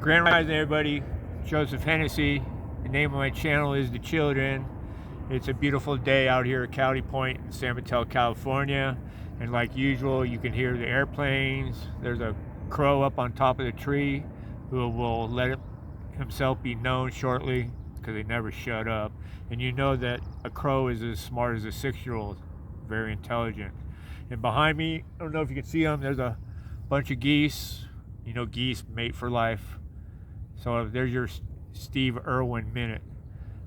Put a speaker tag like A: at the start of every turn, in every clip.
A: Grand Rising, everybody. Joseph Hennessy. The name of my channel is The Children. It's a beautiful day out here at Cowley Point in San Mateo, California. And like usual, you can hear the airplanes. There's a crow up on top of the tree who will let himself be known shortly because they never shut up. And you know that a crow is as smart as a 6-year-old, very intelligent. And behind me, I don't know if you can see them, there's a bunch of geese. You know, geese mate for life. So there's your Steve Irwin minute.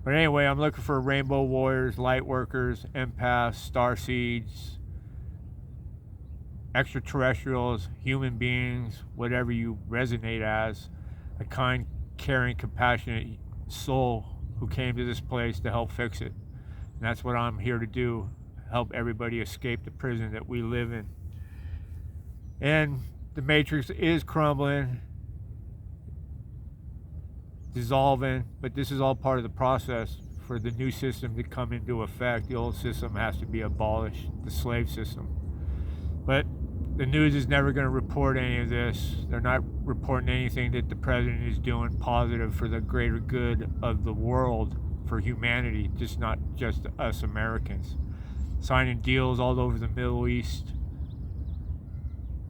A: But anyway, I'm looking for rainbow warriors, light workers, empaths, starseeds, extraterrestrials, human beings, whatever you resonate as, a kind, caring, compassionate soul who came to this place to help fix it. And that's what I'm here to do, help everybody escape the prison that we live in. And the matrix is crumbling, dissolving, but this is all part of the process for the new system to come into effect. The old system has to be abolished, the slave system. But the news is never going to report any of this. They're not reporting anything that the president is doing positive for the greater good of the world, for humanity, just not just us Americans. Signing deals all over the Middle East,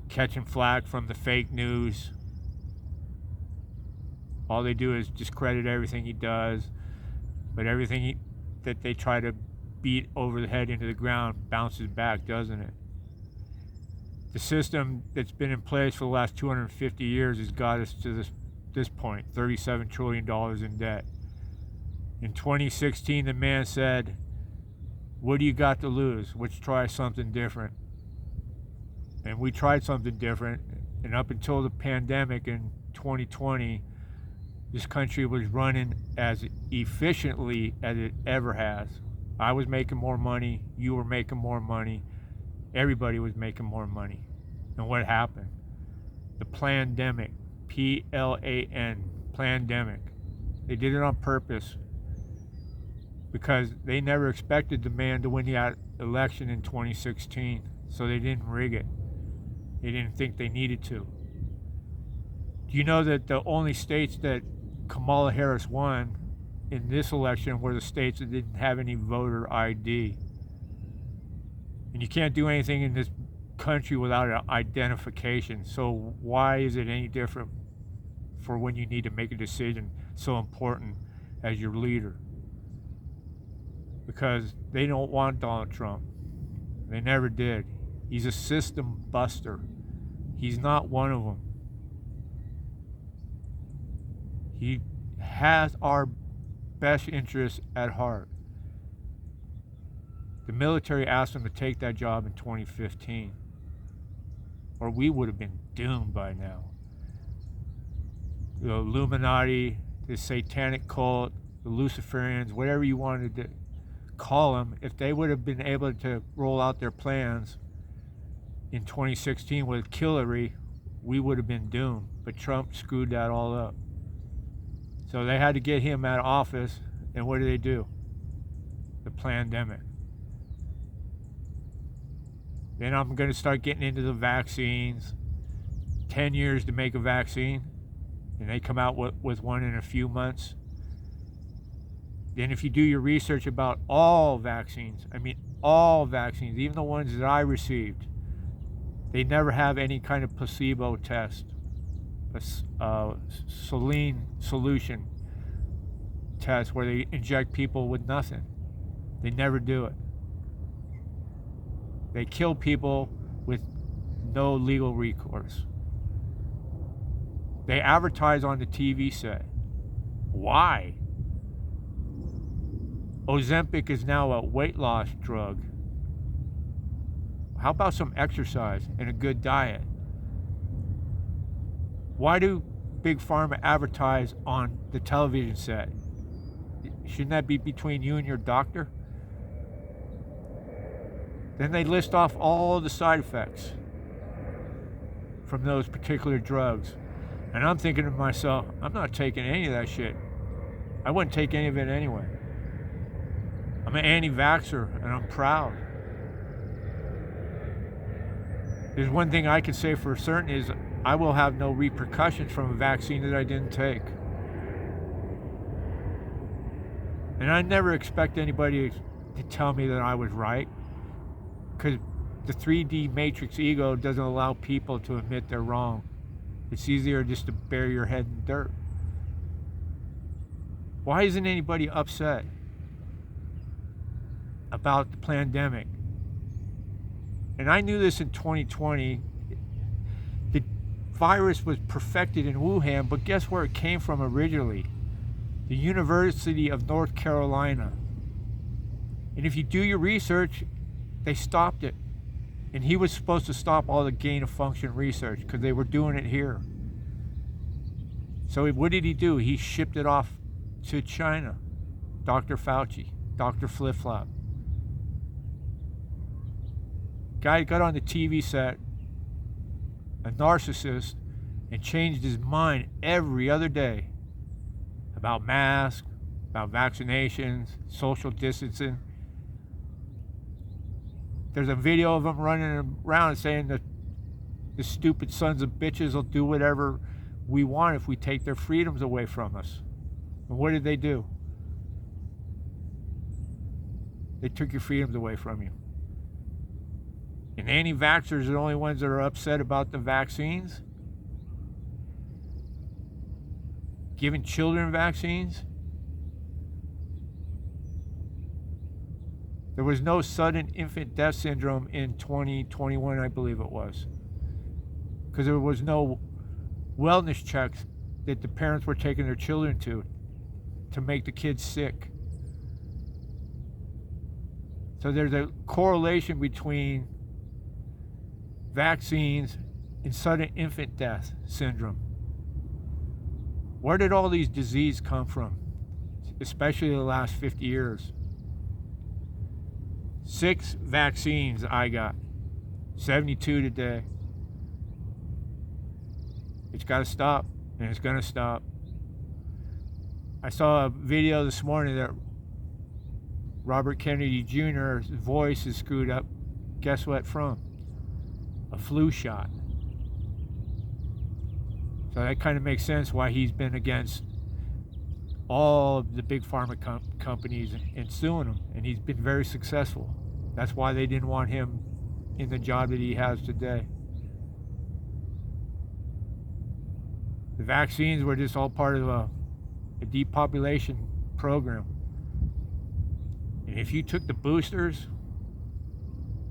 A: catching flack from the fake news. All they do is discredit everything he does, but everything that they try to beat over the head into the ground bounces back, doesn't it? The system that's been in place for the last 250 years has got us to this point, $37 trillion in debt. In 2016, the man said, "What do you got to lose? Let's try something different." And we tried something different, and up until the pandemic in 2020, this country was running as efficiently as it ever has. I was making more money, you were making more money, everybody was making more money. And what happened? The plandemic, P-L-A-N, plandemic. They did it on purpose because they never expected the man to win the election in 2016, so they didn't rig it. They didn't think they needed to. Do you know that the only states that Kamala Harris won in this election were the states that didn't have any voter ID? And you can't do anything in this country without an identification. So why is it any different for when you need to make a decision so important as your leader? Because they don't want Donald Trump. They never did. He's a system buster. He's not one of them. He has our best interests at heart. The military asked him to take that job in 2015, or we would have been doomed by now. The Illuminati, the satanic cult, the Luciferians, whatever you wanted to call them, if they would have been able to roll out their plans in 2016 with Hillary, we would have been doomed. But Trump screwed that all up. So they had to get him out of office, and what do? The plandemic. Then I'm going to start getting into the vaccines. 10 years to make a vaccine, and they come out with one in a few months. Then if you do your research about all vaccines, all vaccines, even the ones that I received, they never have any kind of placebo test, a saline solution test where they inject people with nothing. They never do it. They kill people with no legal recourse. They advertise on the TV set. Why? Ozempic is now a weight loss drug. How about some exercise and a good diet? Why do Big Pharma advertise on the television set? Shouldn't that be between you and your doctor? Then they list off all the side effects from those particular drugs. And I'm thinking to myself, I'm not taking any of that shit. I wouldn't take any of it anyway. I'm an anti-vaxxer, and I'm proud. There's one thing I can say for certain is I will have no repercussions from a vaccine that I didn't take. And I never expect anybody to tell me that I was right, because the 3D matrix ego doesn't allow people to admit they're wrong. It's easier just to bury your head in dirt. Why isn't anybody upset about the pandemic? And I knew this in 2020. The virus was perfected in Wuhan, but guess where it came from originally? The University of North Carolina. And if you do your research, they stopped it. And he was supposed to stop all the gain of function research because they were doing it here. So what did he do? He shipped it off to China. Dr. Fauci, Dr. Flip Flop. Guy got on the TV set, a narcissist, and changed his mind every other day about masks, about vaccinations, social distancing. There's a video of him running around saying that the stupid sons of bitches will do whatever we want if we take their freedoms away from us. And what did they do? They took your freedoms away from you. And anti-vaxxers are the only ones that are upset about the vaccines. Giving children vaccines. There was no sudden infant death syndrome in 2021, I believe it was. Because there was no wellness checks that the parents were taking their children to make the kids sick. So there's a correlation between vaccines and sudden infant death syndrome. Where did all these diseases come from? Especially the last 50 years. 6 vaccines I got. 72 today. It's got to stop, and it's going to stop. I saw a video this morning that Robert Kennedy Jr.'s voice is screwed up. Guess what from? A flu shot. So that kind of makes sense why he's been against all of the big pharma companies and suing them, and he's been very successful. That's why they didn't want him in the job that he has today. The vaccines were just all part of a depopulation program. And if you took the boosters,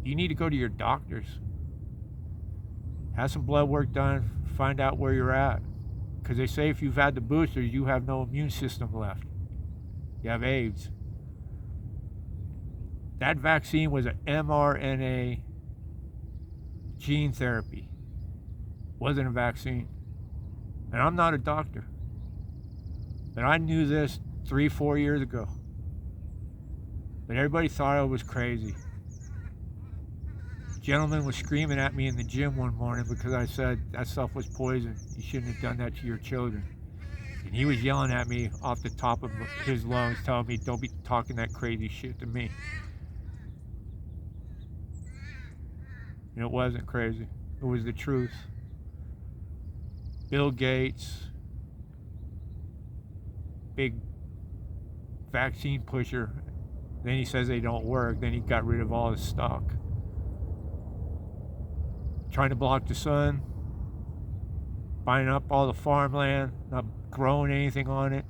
A: you need to go to your doctors. Have some blood work done, find out where you're at. Because they say if you've had the boosters, you have no immune system left. You have AIDS. That vaccine was an mRNA gene therapy. Wasn't a vaccine. And I'm not a doctor. But I knew this 3-4 years ago. But everybody thought I was crazy. Gentleman was screaming at me in the gym one morning because I said that stuff was poison. You shouldn't have done that to your children. And he was yelling at me off the top of his lungs, telling me, don't be talking that crazy shit to me. And it wasn't crazy. It was the truth. Bill Gates, big vaccine pusher. Then he says they don't work. Then he got rid of all his stock. Trying to block the sun, buying up all the farmland, not growing anything on it.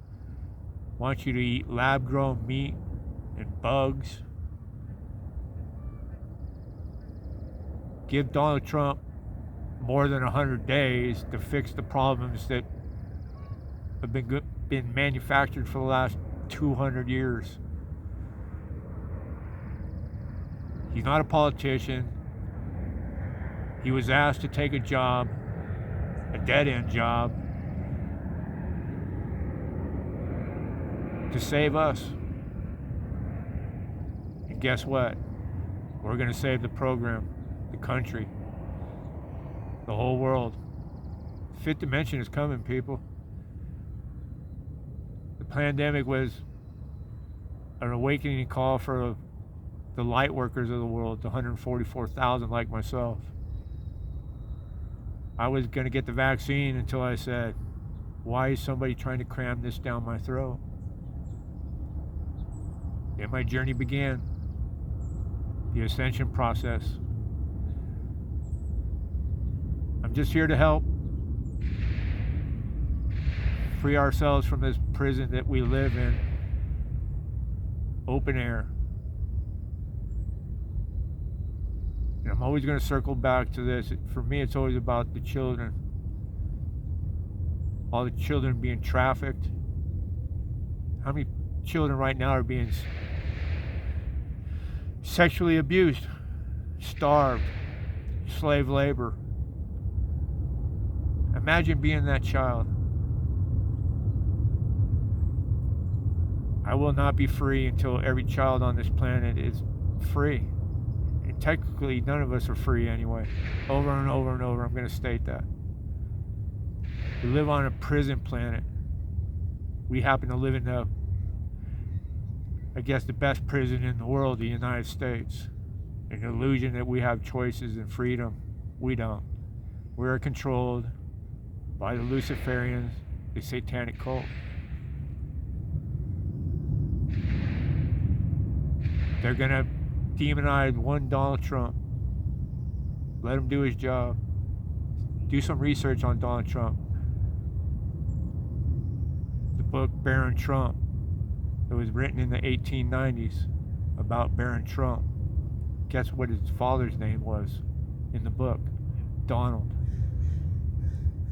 A: Wants you to eat lab-grown meat and bugs. Give Donald Trump more than 100 days to fix the problems that have been manufactured for the last 200 years. He's not a politician. He was asked to take a job, a dead-end job, to save us. And guess what? We're going to save the program, the country, the whole world. Fifth dimension is coming, people. The pandemic was an awakening call for the light workers of the world, the 144,000 like myself. I was going to get the vaccine until I said, why is somebody trying to cram this down my throat? And my journey began, the ascension process. I'm just here to help free ourselves from this prison that we live in. Open air. And I'm always going to circle back to this. For me, it's always about the children. All the children being trafficked. How many children right now are being sexually abused, starved, slave labor? Imagine being that child. I will not be free until every child on this planet is free. And technically, none of us are free anyway. Over and over and over, I'm going to state that. We live on a prison planet. We happen to live in the best prison in the world, the United States. An illusion that we have choices and freedom. We don't. We're controlled by the Luciferians, the satanic cult. They're going to demonize one Donald Trump. Let him do his job. Do some research on Donald Trump. The book Baron Trump. It was written in the 1890s about Baron Trump. Guess what his father's name was in the book? Donald.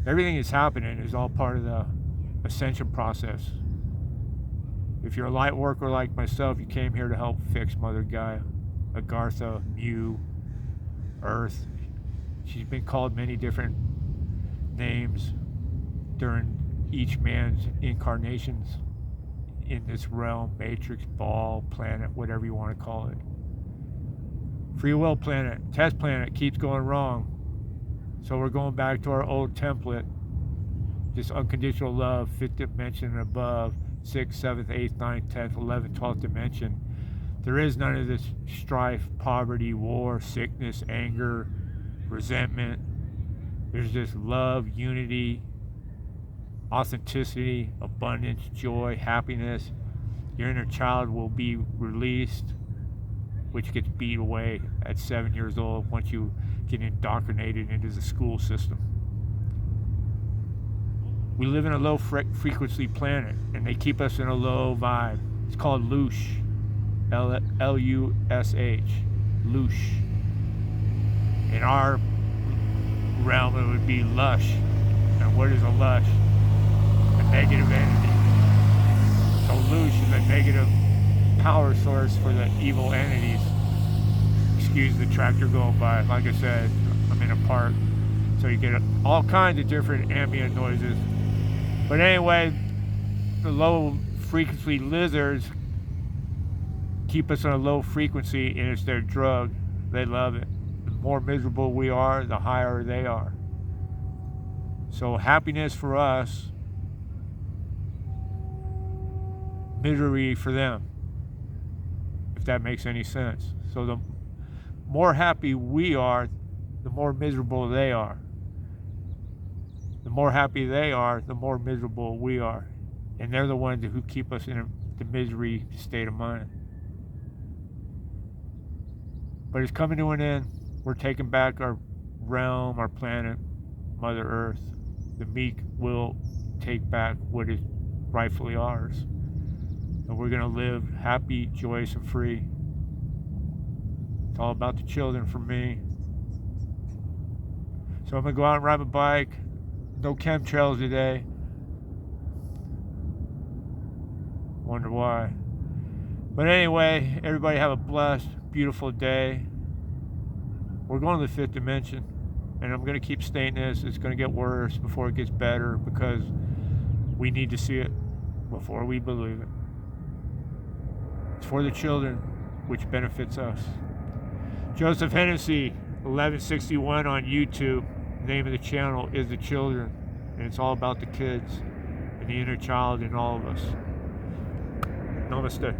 A: Everything that's happening is all part of the ascension process. If you're a light worker like myself, you came here to help fix Mother Gaia, Agartha, Mu, Earth. She's been called many different names during each man's incarnations in this realm, matrix, ball, planet, whatever you want to call it. Free will planet, test planet keeps going wrong. So we're going back to our old template. Just unconditional love, 5th dimension and above, 6th, 7th, 8th, 9th, 10th, 11th, 12th dimension. There is none of this strife, poverty, war, sickness, anger, resentment. There's just love, unity, authenticity, abundance, joy, happiness. Your inner child will be released, which gets beat away at 7 years old once you get indoctrinated into the school system. We live in a low frequency planet, and they keep us in a low vibe. It's called Lush, L-U-S-H, Lush. In our realm, it would be lush. And what is a lush? A negative entity. So Lush is a negative power source for the evil entities. Excuse the tractor going by. Like I said, I'm in a park, so you get all kinds of different ambient noises. But anyway, the low frequency lizards keep us on a low frequency, and it's their drug. They love it. The more miserable we are, the higher they are. So happiness for us, misery for them, if that makes any sense. So the more happy we are, the more miserable they are. The more happy they are, the more miserable we are. And they're the ones who keep us in the misery state of mind. But it's coming to an end. We're taking back our realm, our planet, Mother Earth. The meek will take back what is rightfully ours. And we're going to live happy, joyous, and free. It's all about the children for me. So I'm going to go out and ride my bike. No chemtrails today. Wonder why. But anyway, everybody have a blessed, beautiful day. We're going to the 5th dimension. And I'm going to keep stating this. It's going to get worse before it gets better, because we need to see it before we believe it. It's for the children, which benefits us. Joseph Hennessy, 1161 on YouTube. The name of the channel is The Children, and it's all about the kids and the inner child in all of us. Namaste.